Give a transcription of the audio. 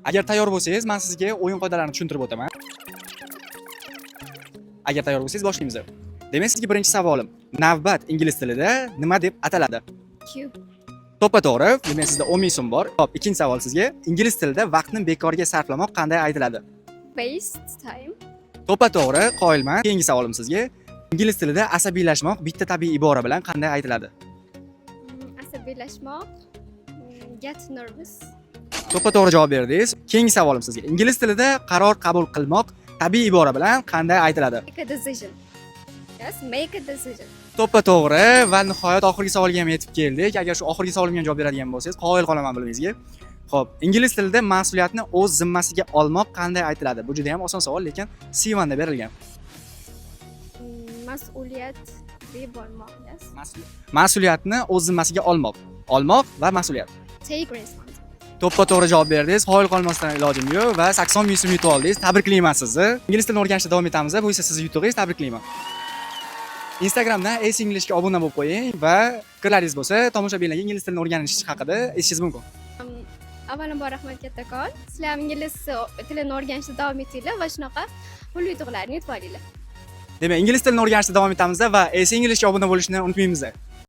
Agar tayyor bo'lsangiz, men sizga o'yin qoidalarini tushuntirib o'taman. Agar tayyor bo'lsangiz, boshlaymiz. Demak, sizga birinchi savolim. Navbat ingliz tilida nima deb ataladi? Q. To'ppa-to'g'ri. Demak, sizda 10 ming so'm bor. Hop, ikkinchi savol sizga. Ingliz tilida vaqtni bekorga sarflamoq qanday aytiladi? Waste time. To'ppa-to'g'ri, qoyilman. Keyingi savolim sizga. Ingliz tilida asabiylashmoq bitta tabiiy ibora bilan qanday aytiladi? Asabiylashmoq. Get nervous. To'ppa-to'g'ri javob berdingiz. Keyingi savolim sizga. Ingliz tilida qaror qabul qilmoq tabiiy ibora bilan qanday aytiladi? Make a decision. Yes, make a decision. To'ppa-to'g'ri va nihoyat oxirgi savolga ham yetib keldik. Agar shu oxirgi savolimga javob beradigan bo'lsangiz, qoyil qolaman bilingizga. Xo'p, ingliz tilida mas'uliyatni o'z zimmasiga olmoq qanday aytiladi? Bu juda ham oson savol, lekin C1 da berilgan. Mas'uliyat deb olmoq. Yes. Mas'uliyatni o'z zimmasiga olmoq. Olmoq va mas'uliyat. Take responsibility. To'ppa-to'g'ri javob berdingiz. Qoyil qolmasdan ilojim yo'q va 80 ming so'm yutib oldingiz. Tabriklayman sizni. Ingliz tilini o'rganishda davom etamiz. Bu esa sizning yutug'ingiz. Tabriklayman. Instagramdan Ace Englishga obuna bo'lib qo'ying va fikrlaringiz bo'lsa, tomoshabinlarga ingliz tilini o'rganish haqida aytishingiz mumkin. Avvalambor rahmat kattakon. Sizlar ham ingliz tilini o'rganishda davom etinglar va shunaqa pul yutuqlarni yutib olinglar. Demak, ingliz tilini o'rganishda davom etamiz va Ace Englishga obuna bo'lishni unutmaymiz.